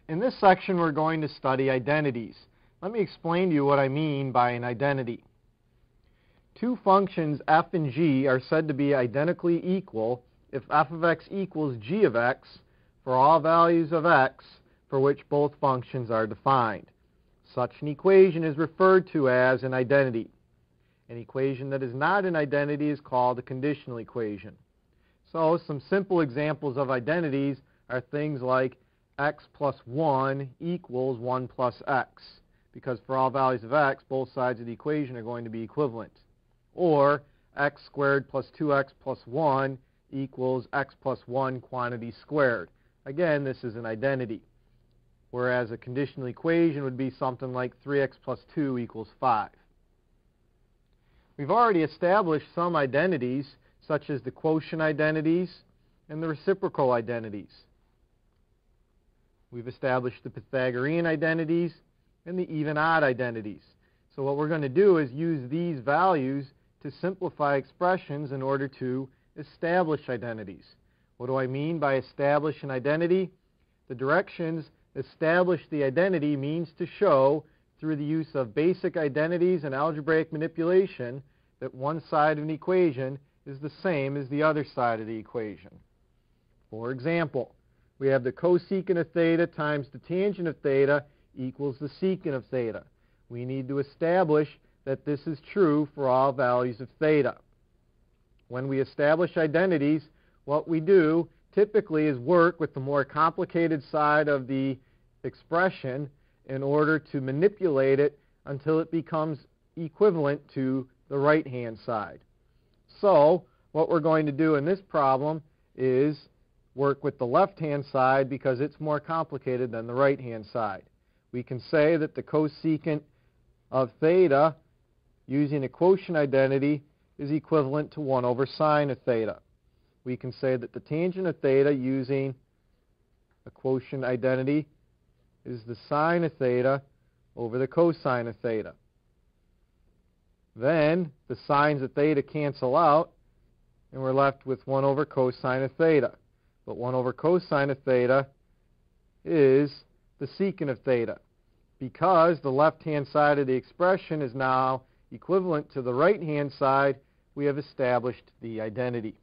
In this section, we're going to study identities. Let me explain to you what I mean by an identity. Two functions f and g are said to be identically equal if f of x equals g of x for all values of x for which both functions are defined. Such an equation is referred to as an identity. An equation that is not an identity is called a conditional equation. So some simple examples of identities are things like x plus 1 equals 1 plus x, because for all values of x, both sides of the equation are going to be equivalent. Or x squared plus 2x plus 1 equals x plus 1 quantity squared. Again, this is an identity. Whereas a conditional equation would be something like 3x plus 2 equals 5. We've already established some identities, such as the quotient identities and the reciprocal identities. We've established the Pythagorean identities and the even-odd identities. So what we're going to do is use these values to simplify expressions in order to establish identities. What do I mean by establish an identity? The directions establish the identity means to show through the use of basic identities and algebraic manipulation that one side of an equation is the same as the other side of the equation. For example, we have the cosecant of theta times the tangent of theta equals the secant of theta. We need to establish that this is true for all values of theta. When we establish identities, what we do typically is work with the more complicated side of the expression in order to manipulate it until it becomes equivalent to the right-hand side. So what we're going to do in this problem is work with the left-hand side because it's more complicated than the right-hand side. We can say that the cosecant of theta using a quotient identity is equivalent to 1 over sine of theta. We can say that the tangent of theta using a quotient identity is the sine of theta over the cosine of theta. Then the sines of theta cancel out, and we're left with 1 over cosine of theta. But 1 over cosine of theta is the secant of theta. Because the left-hand side of the expression is now equivalent to the right-hand side, we have established the identity.